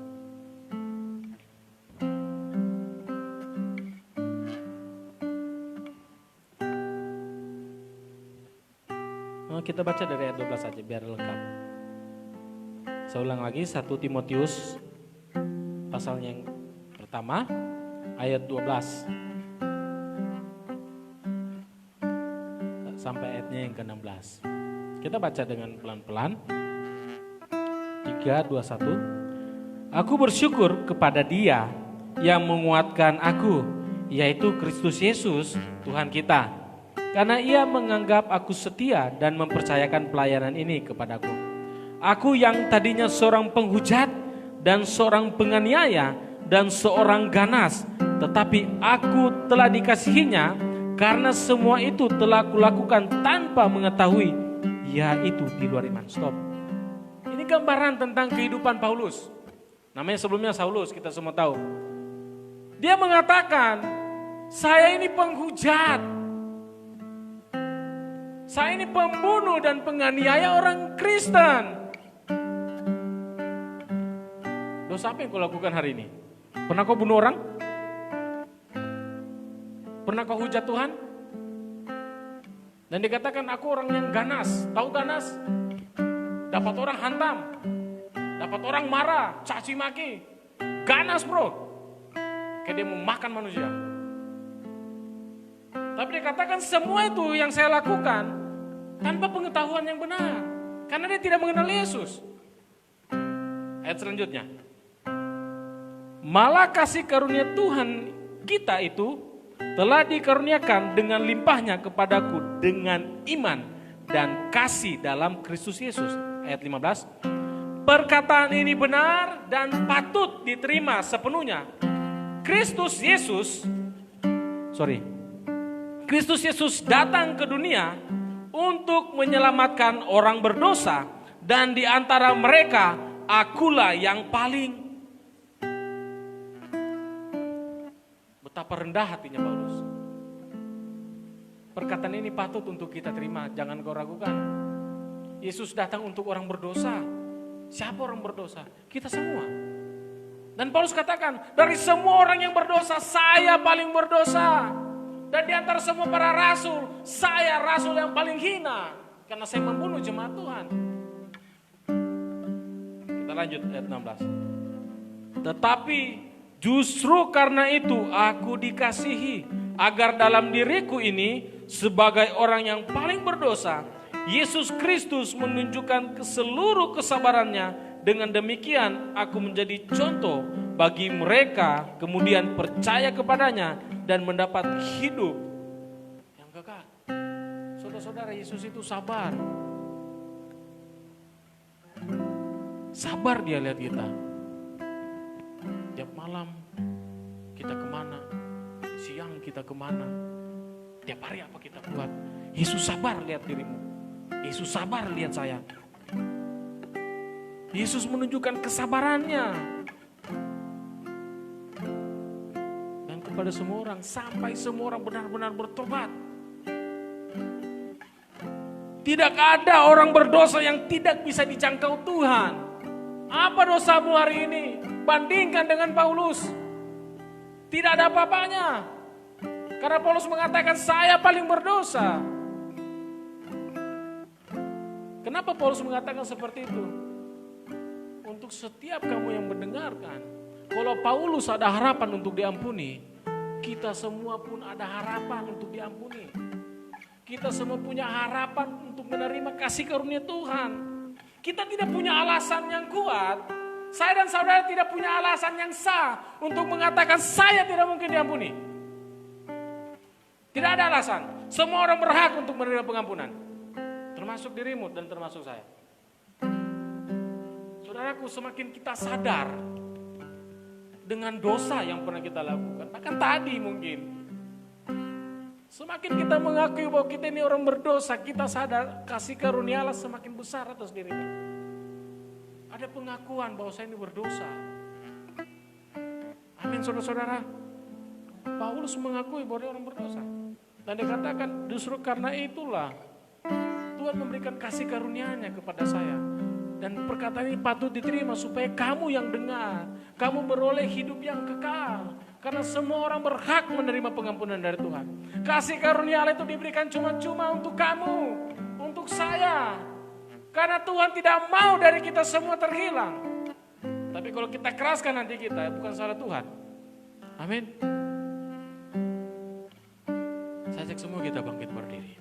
Kita baca dari ayat 12 saja biar lengkap. Saya ulang lagi, 1 Timotius pasalnya yang pertama ayat 12 sampai ayatnya yang ke-16. Kita baca dengan pelan-pelan. 3, 2, 1. Aku bersyukur kepada Dia yang menguatkan aku, yaitu Kristus Yesus Tuhan kita. Karena Ia menganggap aku setia dan mempercayakan pelayanan ini kepadaku. Aku yang tadinya seorang penghujat dan seorang penganiaya dan seorang ganas, tetapi aku telah dikasihinya karena semua itu telah kulakukan tanpa mengetahui, yaitu di luar iman. Stop. Ini gambaran tentang kehidupan Paulus. Namanya sebelumnya Saulus, kita semua tahu. Dia mengatakan, saya ini penghujat. Saya ini pembunuh dan penganiaya orang Kristen. Dosa apa yang kau lakukan hari ini? Pernah kau bunuh orang? Pernah kau hujat Tuhan? Dan dikatakan aku orang yang ganas. Tahu ganas? Dapat orang hantam. Dapat orang marah, caci maki. Ganas bro. Kayak dia mau makan manusia. Tapi dikatakan semua itu yang saya lakukan tanpa pengetahuan yang benar. Karena dia tidak mengenal Yesus. Ayat selanjutnya. Malah kasih karunia Tuhan kita itu telah dikaruniakan dengan limpahnya kepadaku dengan iman dan kasih dalam Kristus Yesus. Ayat 15. Perkataan ini benar dan patut diterima sepenuhnya. Kristus Yesus datang ke dunia untuk menyelamatkan orang berdosa, dan di antara mereka akulah yang paling. Betapa rendah hatinya Paulus. Perkataan ini patut untuk kita terima, jangan kau ragukan. Yesus datang untuk orang berdosa. Siapa orang berdosa? Kita semua. Dan Paulus katakan, dari semua orang yang berdosa, saya paling berdosa. Dan di antara semua para rasul, saya rasul yang paling hina. Karena saya membunuh jemaat Tuhan. Kita lanjut ayat 16. Tetapi justru karena itu aku dikasihi, agar dalam diriku ini sebagai orang yang paling berdosa, Yesus Kristus menunjukkan seluruh kesabarannya. Dengan demikian aku menjadi contoh bagi mereka, kemudian percaya kepadanya dan mendapat hidup yang kekal. Saudara-saudara, Yesus itu sabar. Sabar dia lihat kita. Tiap malam kita kemana, siang kita kemana, tiap hari apa kita buat. Yesus sabar lihat dirimu. Yesus sabar lihat saya. Yesus menunjukkan kesabarannya. Dan kepada semua orang, sampai semua orang benar-benar bertobat. Tidak ada orang berdosa yang tidak bisa dijangkau Tuhan. Apa dosamu hari ini? Bandingkan dengan Paulus. Tidak ada apa-apanya. Karena Paulus mengatakan saya paling berdosa. Kenapa Paulus mengatakan seperti itu? Untuk setiap kamu yang mendengarkan. Kalau Paulus ada harapan untuk diampuni, kita semua pun ada harapan untuk diampuni. Kita semua punya harapan untuk menerima kasih karunia Tuhan. Kita tidak punya alasan yang kuat. Saya dan saudara tidak punya alasan yang sah untuk mengatakan saya tidak mungkin diampuni. Tidak ada alasan. Semua orang berhak untuk menerima pengampunan. Termasuk dirimu dan termasuk saya. Saudaraku, semakin kita sadar dengan dosa yang pernah kita lakukan, bahkan tadi mungkin, semakin kita mengakui bahwa kita ini orang berdosa, kita sadar kasih karunia Allah semakin besar atas diri kita. Ada pengakuan bahwa saya ini berdosa. Amin, saudara-saudara. Paulus mengakui bahwa dia orang berdosa. Dan dikatakan justru karena itulah Tuhan memberikan kasih karunia-Nya kepada saya. Dan perkataan ini patut diterima supaya kamu yang dengar, kamu beroleh hidup yang kekal. Karena semua orang berhak menerima pengampunan dari Tuhan. Kasih karunia Allah itu diberikan cuma-cuma untuk kamu, untuk saya. Karena Tuhan tidak mau dari kita semua terhilang. Tapi kalau kita keraskan nanti kita, bukan salah Tuhan. Amin. Saya ajak semua kita bangkit berdiri.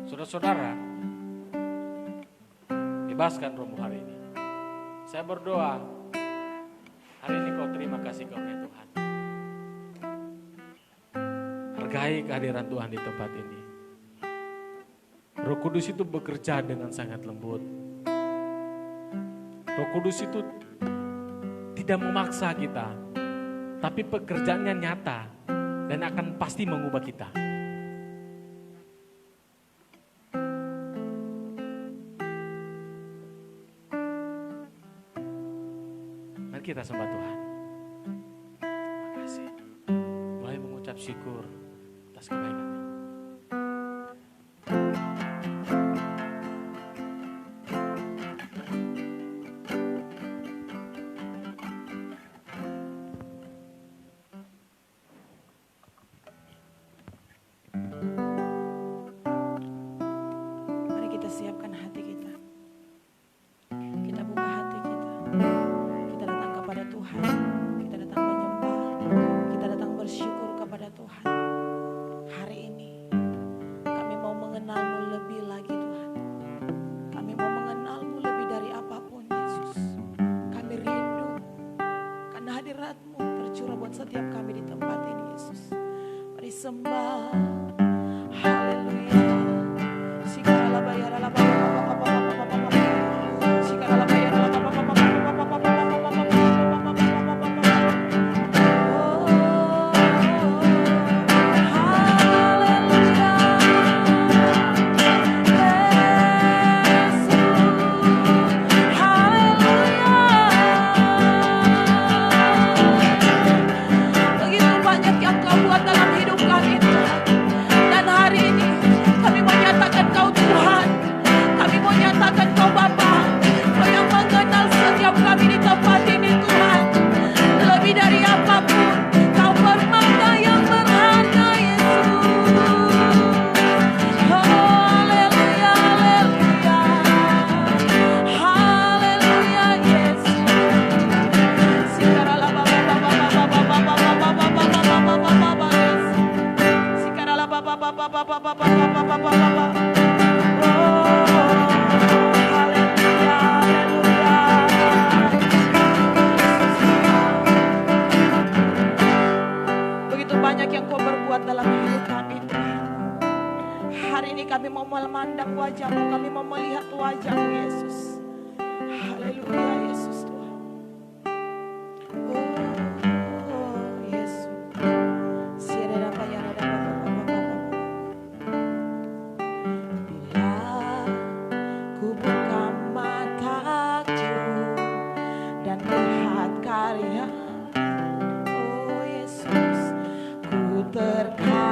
Saudara-saudara, bebaskan rohmu hari ini. Saya berdoa, hari ini kau terima kasih karunia Tuhan. Hargai kehadiran Tuhan di tempat ini. Roh Kudus itu bekerja dengan sangat lembut. Roh Kudus itu tidak memaksa kita, tapi pekerjaannya nyata dan akan pasti mengubah kita. kita sembah Tuhan. Terima kasih. Mulai mengucap syukur atas kebaikan. Mari kita siapkan hati kita. Kita buka hati kita. Kita datang kepada Tuhan. Kita datang menyembah. Kita datang bersyukur kepada Tuhan. Hari ini kami mau mengenal-Mu lebih lagi Tuhan. Kami mau mengenal-Mu lebih dari apapun Yesus. Kami rindu karena hadirat-Mu tercurah buat setiap kami di tempat ini Yesus. Mari sembah. Haleluya. Begitu banyak yang Kau buat dalam hidup kami Tuhan. Dan hari ini kami mau nyatakan Kau Tuhan. Kami mau nyatakan Kau Bapa. Kau yang mengenal setiap kami di tempat ini Tuhan. Lebih dari apapun Kau permata yang berharga Yesus. Oh haleluya, haleluya. Haleluya Yesus. Sikaralah Bapa, Bapa, Bapa, Bapa, Bapa, Bapa, Bapa, Bapa, Bapa, Bapa, Yesus. Sikaralah Bapa, Bapa, Bapa, Bapa, Bapa, Bapa, Bapa, Bapa. Begitu banyak yang Kau berbuat dalam hidup kami Tuhan. Hari ini kami mau memandang wajah-Mu, kami mau melihat wajah-Mu Yesus. Haleluya Yesus Tuhan. Oh Yesus. Sirena payana dan bila ku buka mataku dan lihat karya, oh Yesus, ku terkagum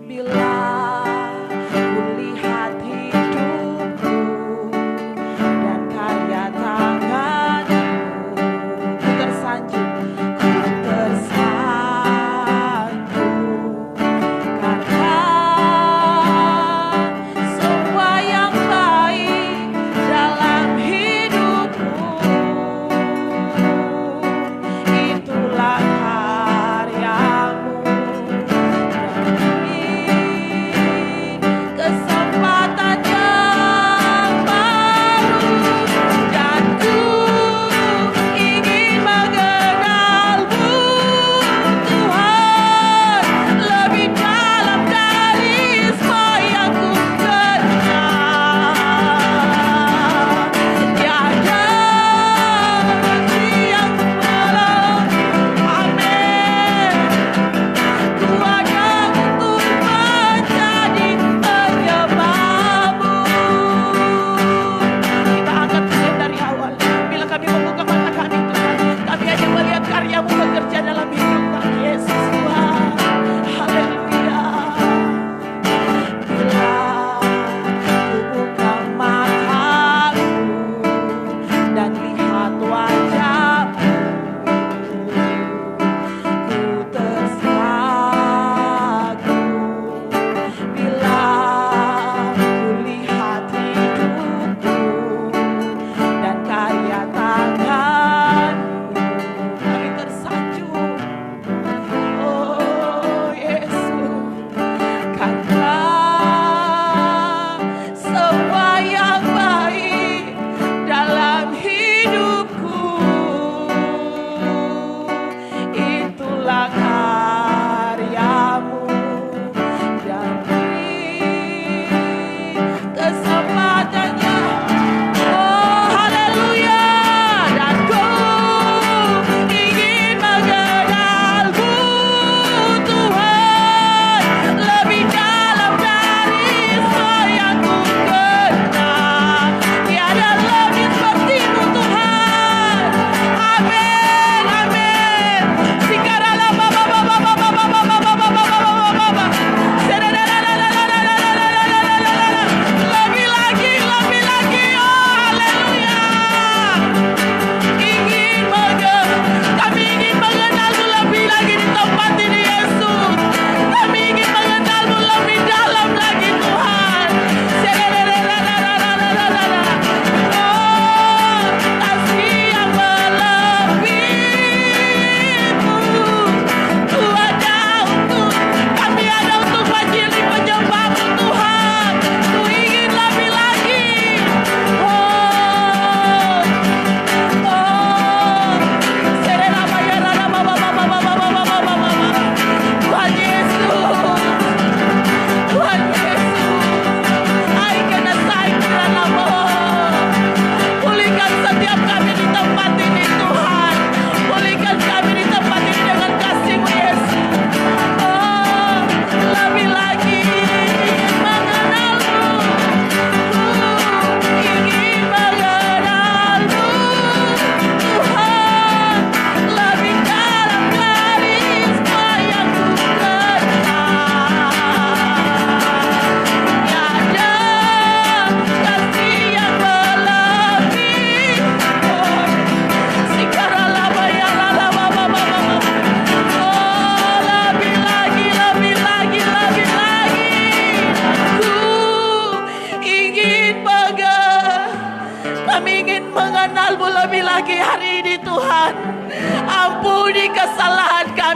bila ku lihat hidupku.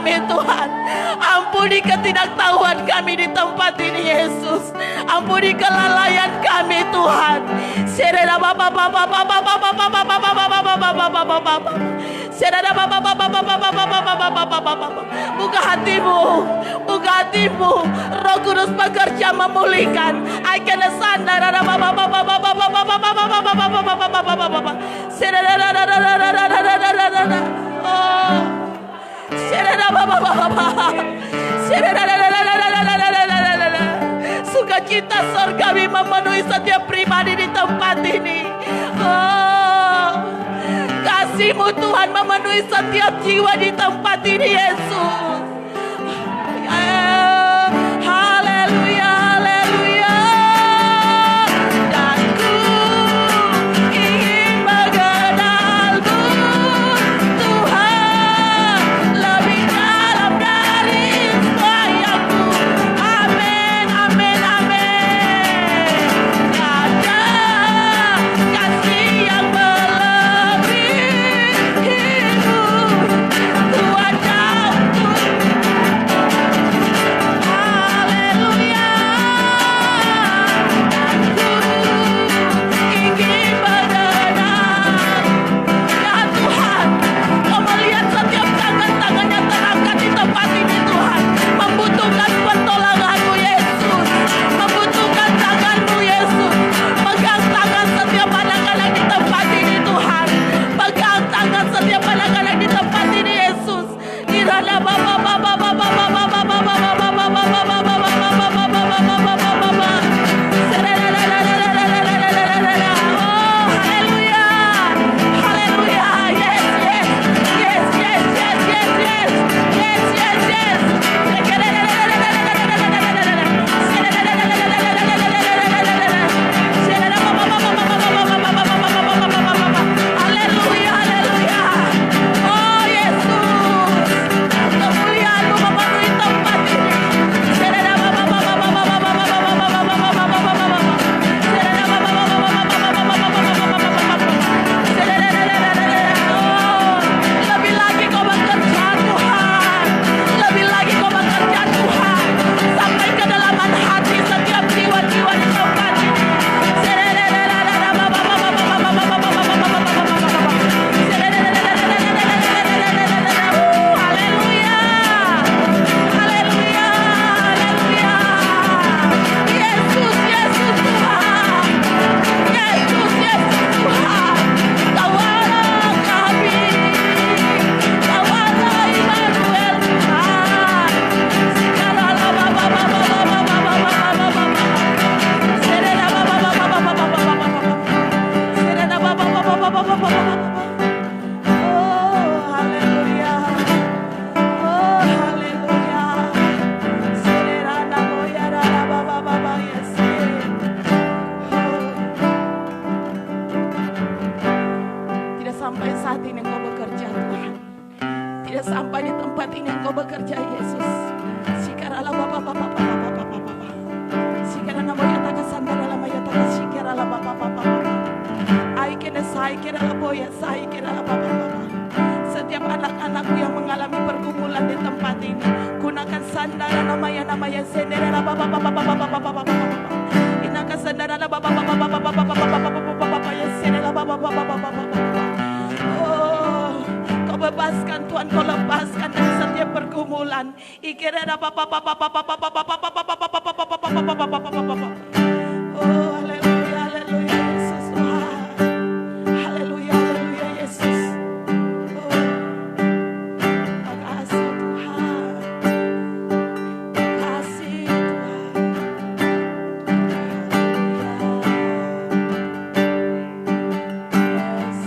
kami Tuhan. Ampuni ketidaktahuan kami di tempat ini Yesus. Ampuni kelalaian kami Tuhan. Buka hatimu, buka hatimu. Roh Kudus bekerja memulihkan. Sukacita surgawi memenuhi setiap pribadi di tempat ini. Kasih-Mu Tuhan memenuhi setiap jiwa di tempat ini Yesus. Haleluya, haleluya. Dan ku ingin mengenal-Mu Tuhan lebih dalam dari sayangku. Amin, amin, amin. Ada kasih yang melebihimu Tuhan jauh. Haleluya. Aku ingin mengenal. Ya Tuhan, Kau melihat setiap tangan-tangan yang terangkat di tempat ini Tuhan. Membutuhkan pertolongan-Mu Yesus. Membutuhkan tangan-Mu Yesus. Pegang tangan setiap anak-anak di tempat ini Tuhan. Pegang tangan setiap anak-anak di tempat ini Yesus. Kiranya Bapa. Haleluya, haleluya. Oh Yesus, kemuliaan-Mu memenuhi tempat ini. Lebih lagi Kau bekerja Tuhan. Lebih lagi Kau bekerja Tuhan. Sampai ke dalaman hati setiap jiwa-jiwa di tempat ini. Haleluya. Haleluya. Haleluya. Yesus, Yesus Tuhan. Yesus, Yesus Tuhan. Kau Allah kami. Kau Allah Immanuel Tuhan. Sekaranglah oh haleluya. Oh haleluya. Serena moyara baba yes. Tidak sampai saat ini Engkau bekerja Tuhan. Tidak sampai di tempat ini Engkau bekerja Yesus. Sikaralah baba. Sikaralah moyata kesandara moyata sikaralah baba. Aikiralah boya aikiralah baba. Setiap anak-anakku yang mengalami pergumulan di tempat ini, gunakan sandara namanya sendera baba. Inakan sandara baba ya sendera baba. Oh, Kau bebaskan Tuhan, Kau lepaskan dari setiap pergumulan. Ikirera baba. Oh, haleluya, haleluya Yesus Tuhan. Haleluya, haleluya Yesus. Oh, makasih Tuhan. Makasih Tuhan. Haleluya. Yes.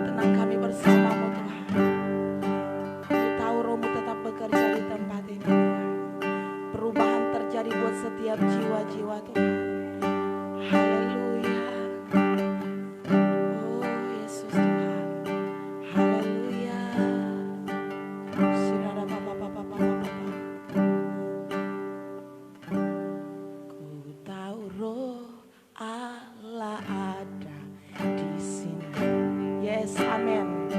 Tenang kami bersama-Mu Tuhan. Kami tahu Roh-Mu tetap bekerja di tempat ini Tuhan. Perubahan terjadi buat setiap jiwa-jiwa Tuhan. Haleluya. Oh Yesus Tuhan. Haleluya. Sirara papa. Ku tahu Roh Allah ada di sini. Yes, amin.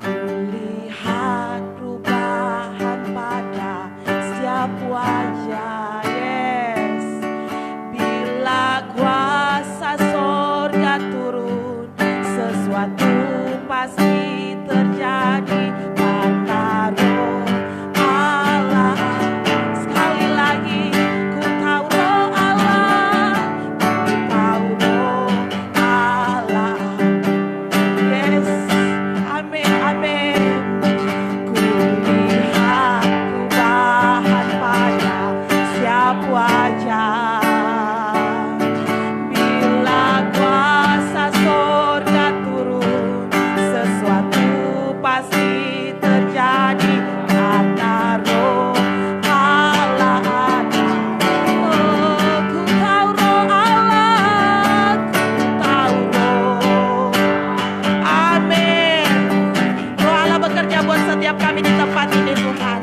Ku lihat pasti terjadi karena roh Allah ada. Oh, ku tahu roh Allah, ku tahu roh. Amin. Roh Allah bekerja buat setiap kami di tempat ini Tuhan.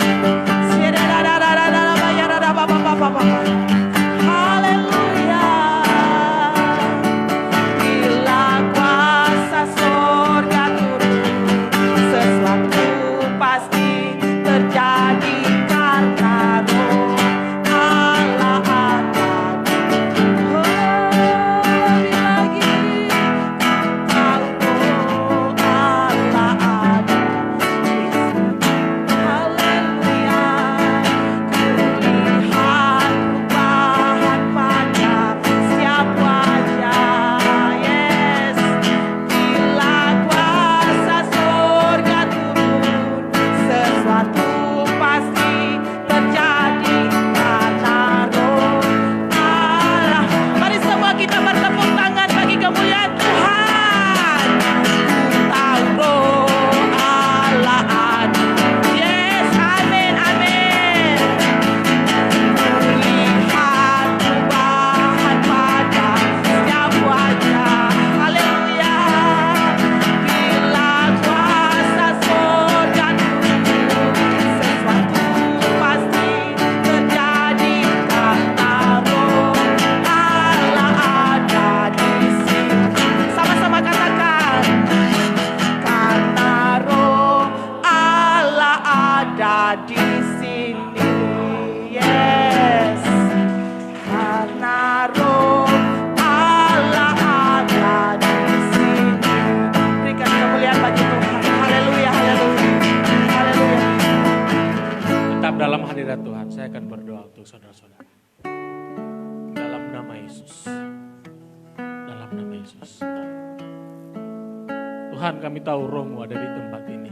Haleluya. Bila kuasa sorga turun, sesuatu pasti terjadi karena roh Allah ada. Oh, lagi tahu roh Allah ada. Haleluya. Kulihat perubahan pada setiap wajah. Yes. Bila kuasa sorga turun, sesuatu pasti terjadi karena roh Allah. Mari semua kita bertepuk tangan bagi kemuliaan Tuhan. Tahu roh Allah ada. Yes, amin, amin. Kulihat perubahan pada setiap wajah. Haleluya. Bila kuasa sorga turun, sesuatu pasti terjadi karena roh Allah ada di sini. Sama-sama katakan, karena roh Allah ada di sini. Yes. Karena roh Allah ada di sini. Berikan kemuliaan bagi Tuhan. Haleluya, haleluya. Haleluya. Tetap dalam hadirat Tuhan, saya akan berdoa untuk saudara-saudara. Dalam nama Yesus. Dalam nama Yesus. Tuhan, kami tahu roh-Mu ada di tempat ini.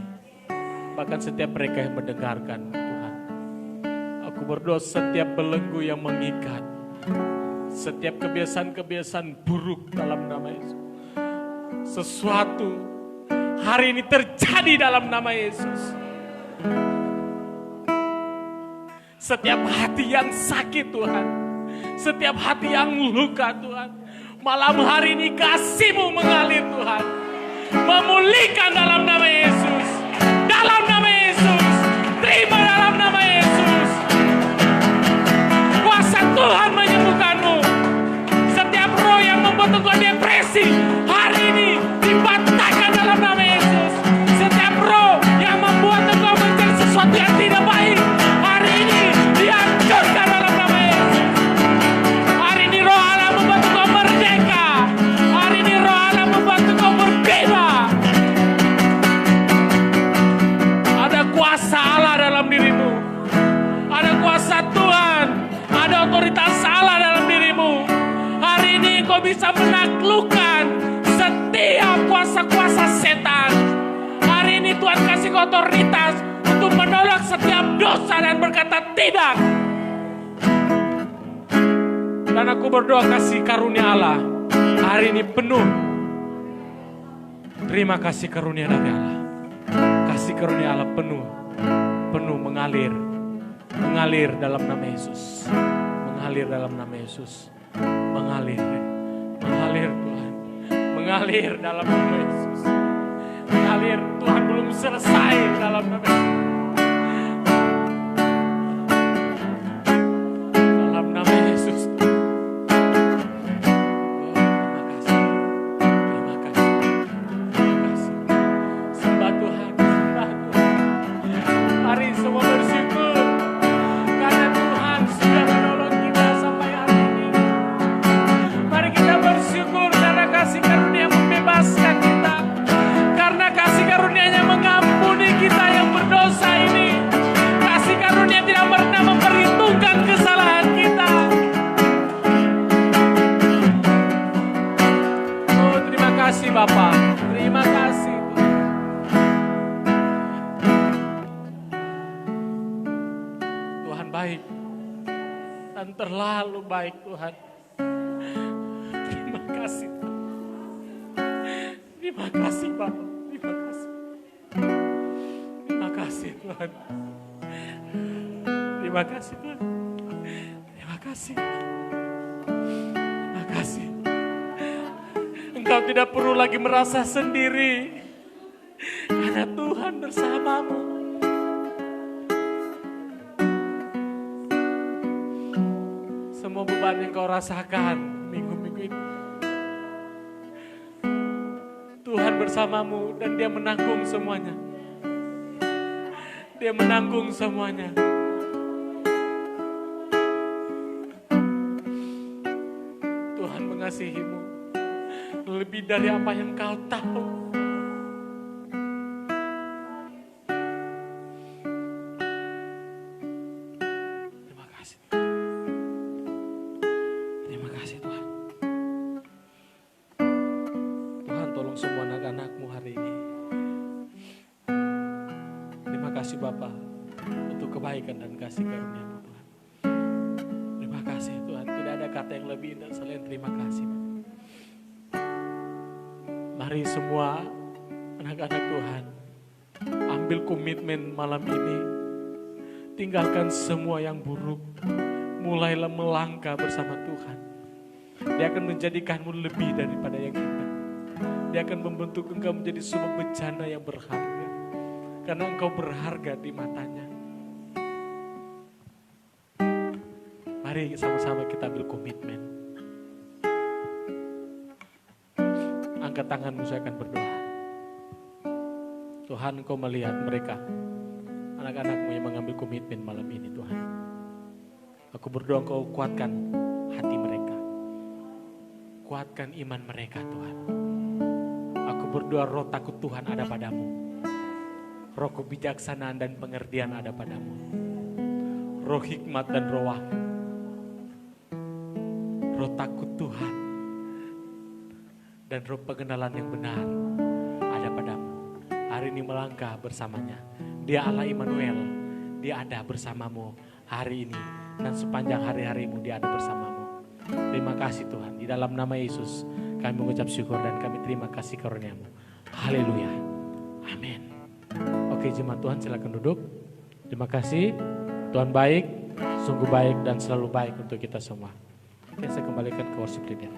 Bahkan setiap mereka yang mendengarkan Tuhan. Aku berdoa setiap belenggu yang mengikat. Setiap kebiasaan-kebiasaan buruk dalam nama Yesus. Sesuatu hari ini terjadi dalam nama Yesus. Setiap hati yang sakit Tuhan, setiap hati yang luka Tuhan, malam hari ini kasih-Mu mengalir Tuhan, memulihkan dalam nama Yesus, dalam nama Yesus, terima dalam nama Yesus. Kuasa Tuhan menyembuhkan-Mu. Setiap roh yang membuat engkau depresi, hari ini dipatahkan dalam nama Yesus. Setiap roh yang membuat engkau mencari sesuatu yang tidak baik, hari ini dihancurkan dalam nama Yesus. Hari ini roh Allah membuat engkau merdeka. Hari ini roh Allah membuat engkau berbebas. Ada kuasa Allah dalam dirimu. Ada kuasa Tuhan. Ada otoritas Allah dalam dirimu. Hari ini engkau bisa menaklukkan setiap kuasa-kuasa setan. Hari ini Tuhan kasih kau otoritas untuk menolak setiap dosa dan berkata tidak. Dan aku berdoa kasih karunia Allah hari ini penuh. Terima kasih karunia dari Allah. Kasih karunia Allah penuh. Penuh mengalir. Mengalir dalam nama Yesus. Mengalir dalam nama Yesus. Mengalir. Mengalir Tuhan. Mengalir dalam nama Yesus. Mengalir Tuhan belum selesai dalam nama Yesus. Dalam nama Yesus. Terima kasih. Terima kasih. Sembah Tuhan. Sembah Tuhan. Mari semua bersyukur. Karena Tuhan sudah menolong kita sampai hari ini. Mari kita bersyukur karena kasih karunia membebaskan kita. Karena kasih karunia-Nya mengampuni kita yang berdosa ini. Kasih karunia tidak pernah memperhitungkan kesalahan kita. Oh, terima kasih Bapa. Terima kasih Tuhan. Tuhan baik dan terlalu baik Tuhan. Terima kasih Tuhan. Terima kasih Bapak. Terima kasih. Tuhan. Terima kasih Tuhan. Terima kasih. Terima kasih. Engkau tidak perlu lagi merasa sendiri. Karena Tuhan bersamamu. Semua beban yang kau rasakan minggu-minggu ini, Tuhan bersamamu dan Dia menanggung semuanya. Dia menanggung semuanya. Tuhan mengasihimu lebih dari apa yang kau tahu. Terima kasih. Terima kasih Tuhan. Tuhan tolong semua anak-anak-Mu hari ini. Terima kasih Bapa untuk kebaikan dan kasih karunia-Mu Tuhan. Terima kasih Tuhan. Tidak ada kata yang lebih indah selain terima kasih. Mari semua anak-anak Tuhan ambil komitmen malam ini. Tinggalkan semua yang buruk. Mulailah melangkah bersama Tuhan. Dia akan menjadikanmu lebih daripada yang indah. Dia akan membentuk engkau menjadi sebuah bencana yang berharga. Karena engkau berharga di matanya. Mari sama-sama kita ambil komitmen. Angkat tanganmu, saya akan berdoa. Tuhan, Engkau melihat mereka, anak-anak-Mu yang mengambil komitmen malam ini Tuhan. Aku berdoa Engkau kuatkan hati mereka. Kuatkan iman mereka Tuhan. Aku berdoa roh takut Tuhan ada padamu. Roh kebijaksanaan dan pengertian ada padamu. Roh hikmat dan roh wahyu. Roh takut Tuhan. Dan roh pengenalan yang benar ada padamu. Hari ini melangkah bersamanya. Dia Allah Immanuel. Dia ada bersamamu hari ini. Dan sepanjang hari-harimu Dia ada bersamamu. Terima kasih Tuhan. Di dalam nama Yesus kami mengucap syukur dan kami terima kasih karunia-Mu. Haleluya. Amin. Oke jemaat Tuhan, silakan duduk. Terima kasih. Tuhan baik, sungguh baik dan selalu baik untuk kita semua. Oke, saya kembalikan ke worship leader.